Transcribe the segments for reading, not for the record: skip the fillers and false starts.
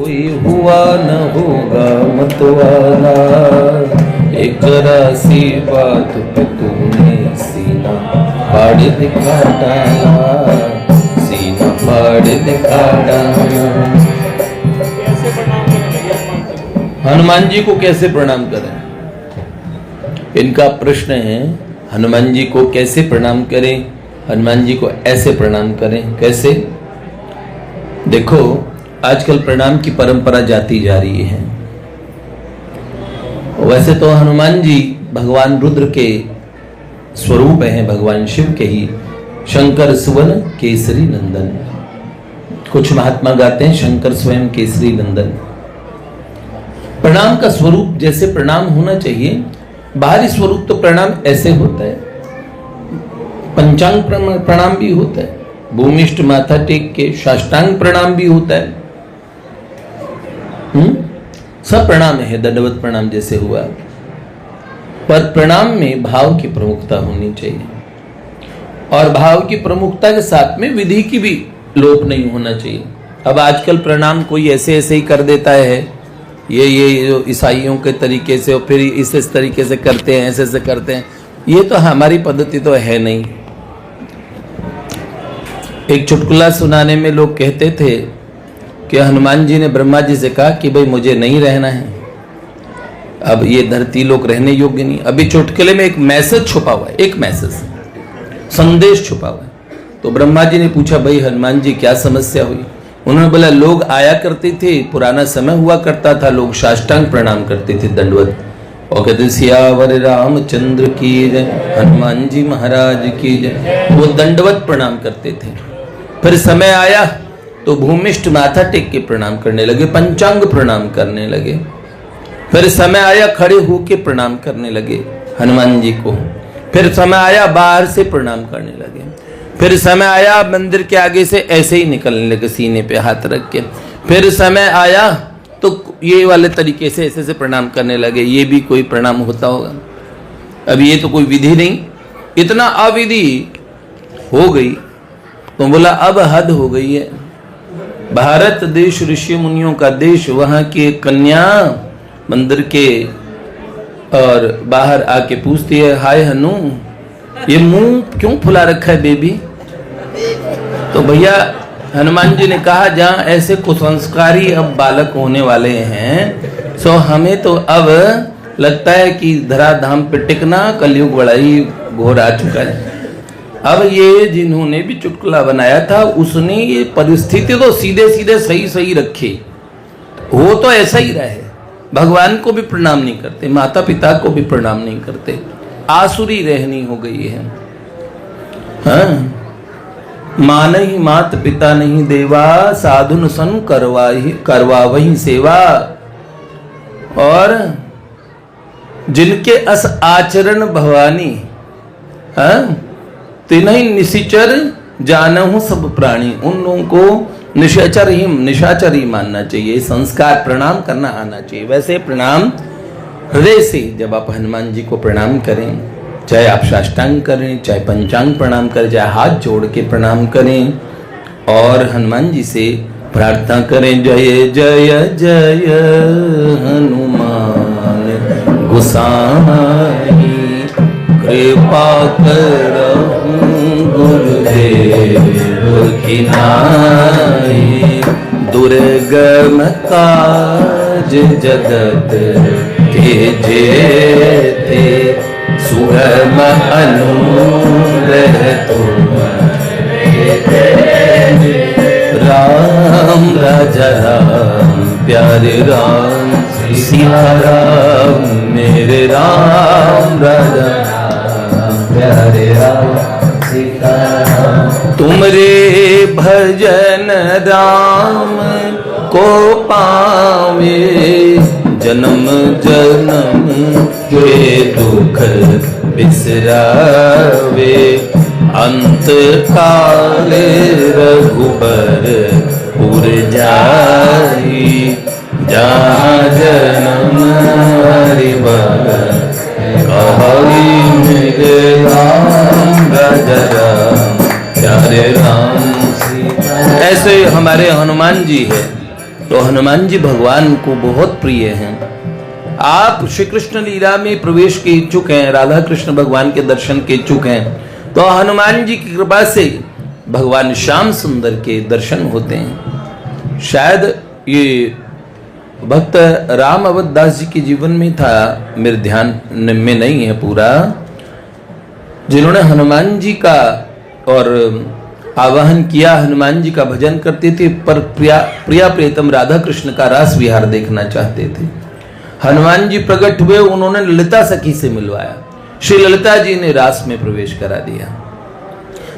कोई हुआ न होगा मतवाला, एक रासी बात पे तूने सीना फाड़ दिखा डाला, सीना फाड़ दिखा डाला। हनुमान जी को कैसे प्रणाम करें? इनका प्रश्न है, हनुमान जी को कैसे प्रणाम करें? हनुमान जी को ऐसे प्रणाम करें। कैसे? देखो, आजकल प्रणाम की परंपरा जाती जा रही है। वैसे तो हनुमान जी भगवान रुद्र के स्वरूप हैं, भगवान शिव के ही, शंकर सुवन केसरी नंदन। कुछ महात्मा गाते हैं शंकर स्वयं केसरी नंदन। प्रणाम का स्वरूप जैसे प्रणाम होना चाहिए, बाहरी स्वरूप तो प्रणाम ऐसे होता है। पंचांग प्रणाम भी होता है, भूमिष्ठ माथा टेक के साष्टांग प्रणाम भी होता है। सब प्रणाम है, दंडवत प्रणाम जैसे हुआ। पर प्रणाम में भाव की प्रमुखता होनी चाहिए, और भाव की प्रमुखता के साथ में विधि की भी लोप नहीं होना चाहिए। अब आजकल प्रणाम कोई ऐसे ऐसे ही कर देता है, ये जो ईसाइयों के तरीके से, और फिर इस तरीके से करते हैं, ऐसे ऐसे करते हैं। ये तो हमारी पद्धति तो है नहीं। एक चुटकुला सुनाने में लोग कहते थे कि हनुमान जी ने ब्रह्मा जी से कहा कि भाई मुझे नहीं रहना है, अब ये धरती लोक रहने योग्य नहीं। अभी चुटकुले में एक मैसेज छुपा हुआ है, एक मैसेज, संदेश छुपा हुआ है। तो ब्रह्मा जी ने पूछा, भाई हनुमान जी क्या समस्या हुई? उन्होंने बोला, लोग आया करते थे, पुराना समय हुआ करता था, लोग साष्टांग प्रणाम करते थे, दंडवत, और कहते सियावर रामचंद्र की जय, हनुमान जी महाराज की जय। वो दंडवत प्रणाम करते थे। फिर समय आया तो भूमिष्ठ माथा टेक के प्रणाम करने लगे, पंचांग प्रणाम करने लगे। फिर समय आया खड़े होके प्रणाम करने लगे हनुमान जी को। फिर समय आया बाहर से प्रणाम करने लगे। फिर समय आया मंदिर के आगे से ऐसे ही निकलने लगे, सीने पे हाथ रख के। फिर समय आया तो ये वाले तरीके से ऐसे से प्रणाम करने लगे। ये भी कोई प्रणाम होता होगा? अब ये तो कोई विधि नहीं, इतना अविधि हो गई तो बोला अब हद हो गई है। भारत देश ऋषि मुनियों का देश, वहां की कन्या मंदिर के और बाहर आके पूछती है, हाय हनु, ये मुंह क्यों फुला रखा है बेबी? तो भैया हनुमान जी ने कहा, जहां ऐसे कुसंस्कारी अब बालक होने वाले हैं, सो हमें तो अब लगता है कि धराधाम पे टिकना कलयुग बड़ा ही घोर आ चुका है। अब ये जिन्होंने भी चुटकुला बनाया था, उसने ये परिस्थिति तो सीधे सीधे सही सही रखी। हो तो ऐसा ही रहे, भगवान को भी प्रणाम नहीं करते, माता पिता को भी प्रणाम नहीं करते, आसुरी रहनी हो गई है। हाँ, मान ही मात पिता नहीं देवा, साधुन सन करवा वही सेवा। और जिनके अस आचरण भवानी, हाँ, तिन्हीं निशिचर जानहु सब प्राणी। उन लोगों को निशाचर ही मानना चाहिए। संस्कार प्रणाम करना आना चाहिए। वैसे प्रणाम हृदय से जब आप हनुमान जी को प्रणाम करें, चाहे आप साष्टांग करें, चाहे पंचांग प्रणाम करें, चाहे हाथ जोड़ के प्रणाम करें, और हनुमान जी से प्रार्थना करें, जय जय जय हनुमान गोसाई, कृपा करहु गुरुदेव की नाई, दुर्गम काज जगत के जेते, सुगम अनुग्रह तुम्हारे, राम राजा राम प्यारे राम, सिया राम मेरे राम राजा राम प्यारे राम, सीता राम। तुमरे भजन राम को पावे, जन्म जन्म के दुख बिसरावे, अंत काल रघुबर पुर जाई, जहाँ जन्म हरि कहाई, मेरे राम राजा राम प्यारे राम। ऐसे हमारे हनुमान जी है, तो हनुमान जी भगवान को बहुत प्रिय हैं। आप श्री कृष्ण लीला में प्रवेश के इच्छुक हैं, राधा कृष्ण भगवान के दर्शन के इच्छुक हैं, तो हनुमान जी की कृपा से भगवान श्याम सुंदर के दर्शन होते हैं। शायद ये भक्त राम अवधदास जी के जीवन में था, मेरे ध्यान में नहीं है पूरा, जिन्होंने हनुमान जी का और आवाहन किया, हनुमान जी का भजन करते थे, पर प्रिया प्रियतम राधा कृष्ण का रास विहार देखना चाहते थे। हनुमान जी प्रकट हुए, उन्होंने ललिता सखी से मिलवाया, श्री ललिता जी ने रास में प्रवेश करा दिया।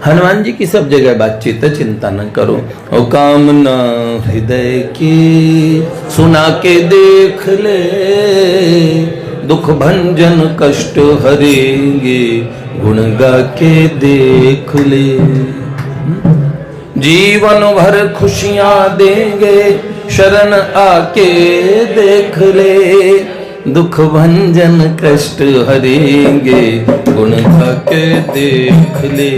हनुमान जी की सब जगह बातचीत, चिंता न करो, ओ कामना हृदय की सुना के देख ले, दुख भंजन कष्ट हरेंगे गुण गा के देख ले, जीवन भर खुशियां देंगे शरण आके देख ले, दुख भंजन कष्ट हरेंगे गुण गा के देख ले,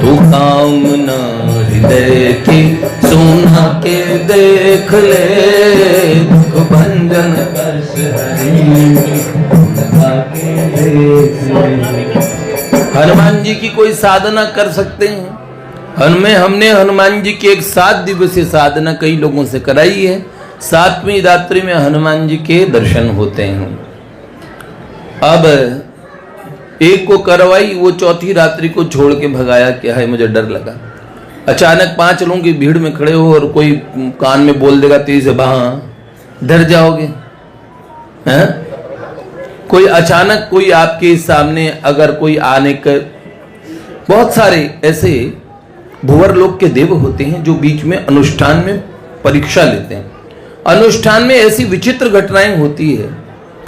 तू कामना हृदय की सुना के देख ले, दुख भंजन कष्ट हरेंगे गुण गा के देख ले। हनुमान जी की कोई साधना कर सकते हैं? हमने हनुमान जी की एक 7 दिवसीय साधना कई लोगों से कराई है। 7वीं रात्रि में हनुमान जी के दर्शन होते हैं। अब एक को करवाई, वो 4थी रात्रि को छोड़ के भगाया, क्या है मुझे डर लगा। अचानक 5 लोगों की भीड़ में खड़े हो और कोई कान में बोल देगा तेजी से, डर जाओगे हैं? कोई अचानक कोई आपके सामने अगर कोई आने का, बहुत सारे ऐसे भुवर लोक के देव होते हैं जो बीच में अनुष्ठान में परीक्षा लेते हैं। अनुष्ठान में ऐसी विचित्र घटनाएं होती है,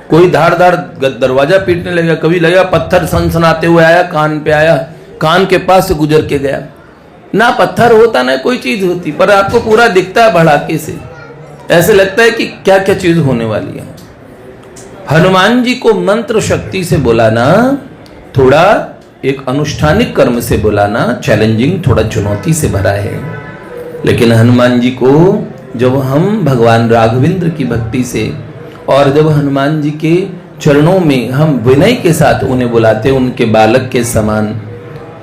कोई धाड़ धाड़ दरवाजा पीटने लगेगा, कभी लगेगा पत्थर सनसनाते हुए आया, कान पे आया, कान के पास से गुजर के गया, ना पत्थर होता ना कोई चीज होती, पर आपको पूरा दिखता है भड़ाके से, ऐसे लगता है कि क्या क्या चीज होने वाली है। हनुमान जी को मंत्र शक्ति से बुलाना, थोड़ा एक अनुष्ठानिक कर्म से बुलाना चैलेंजिंग, थोड़ा चुनौती से भरा है। लेकिन हनुमान जी को जब हम भगवान राघवेंद्र की भक्ति से और जब हनुमान जी के चरणों में हम विनय के साथ उन्हें बुलाते हैं, उनके बालक के समान,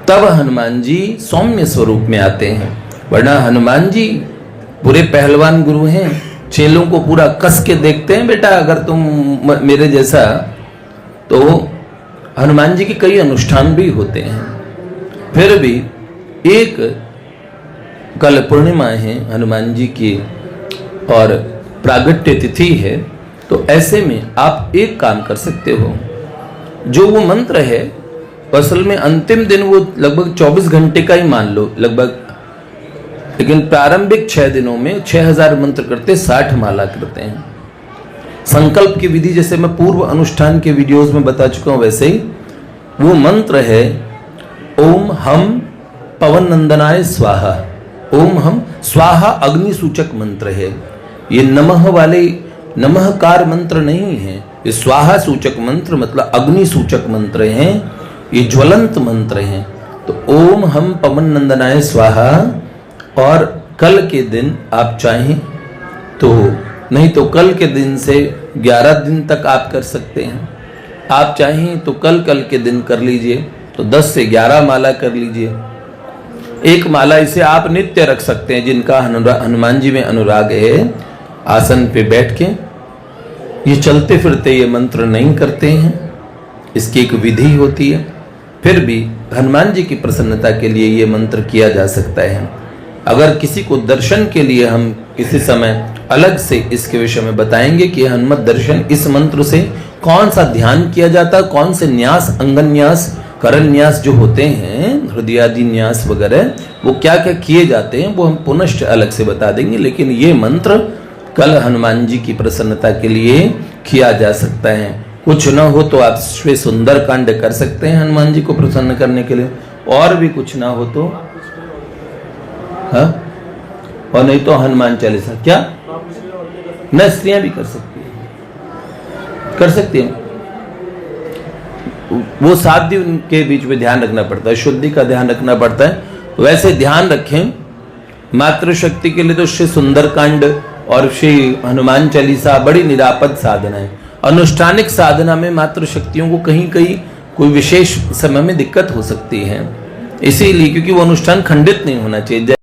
तब हनुमान जी सौम्य स्वरूप में आते हैं। वरना हनुमान जी पूरे पहलवान गुरु हैं, चेलों को पूरा कस के देखते हैं, बेटा अगर तुम मेरे जैसा। तो हनुमान जी के कई अनुष्ठान भी होते हैं। फिर भी एक कल पूर्णिमा है हनुमान जी की और प्रागट्य तिथि है, तो ऐसे में आप एक काम कर सकते हो, जो वो मंत्र है असल में अंतिम दिन वो लगभग 24 घंटे का ही मान लो लगभग, लेकिन प्रारंभिक 6 दिनों में 6000 मंत्र करते, 60 माला करते हैं। संकल्प की विधि जैसे मैं पूर्व अनुष्ठान के वीडियोस में बता चुका हूं, वैसे ही वो मंत्र है ओम हम पवन नंदनाय स्वाहा। ओम हम स्वाहा अग्नि सूचक मंत्र है, ये नमः वाले नमःकार मंत्र नहीं है, ये स्वाहा सूचक मंत्र मतलब अग्नि सूचक मंत्र हैं, ये ज्वलंत मंत्र हैं। तो ओम हम पवन नंदनाय स्वाहा, और कल के दिन आप चाहें तो, नहीं तो कल के दिन से 11 दिन तक आप कर सकते हैं। आप चाहें तो कल के दिन कर लीजिए, तो 10 से 11 माला कर लीजिए। एक माला इसे आप नित्य रख सकते हैं, जिनका हनुमान जी में अनुराग है, आसन पे बैठ के ये चलते फिरते ये मंत्र नहीं करते हैं, इसकी एक विधि होती है। फिर भी हनुमान जी की प्रसन्नता के लिए ये मंत्र किया जा सकता है। अगर किसी को दर्शन के लिए हम किसी समय अलग से इसके विषय में बताएंगे कि हनुमत दर्शन इस मंत्र से कौन सा ध्यान किया जाता है, कौन से न्यास, अंगन न्यास, करण न्यास जो होते हैं, हृदयादि न्यास वगैरह, वो क्या क्या किए जाते हैं, वो हम पुनश्च अलग से बता देंगे। लेकिन ये मंत्र कल हनुमान जी की प्रसन्नता के लिए किया जा सकता है। कुछ न हो तो आप श्री सुंदर कांड कर सकते हैं हनुमान जी को प्रसन्न करने के लिए, और भी कुछ ना हो तो हाँ, और नहीं तो हनुमान चालीसा। क्या न स्त्रियां भी कर सकती हैं, कर सकती हैं। वो 7 दिन के बीच में ध्यान रखना पड़ता है, शुद्धि का ध्यान रखना पड़ता है। वैसे ध्यान रखें, मातृशक्ति के लिए तो श्री सुंदरकांड और श्री हनुमान चालीसा बड़ी निरापद साधना है। अनुष्ठानिक साधना में मात्र शक्तियों को कहीं कहीं कोई विशेष समय में दिक्कत हो सकती है, इसीलिए क्योंकि वो अनुष्ठान खंडित नहीं होना चाहिए।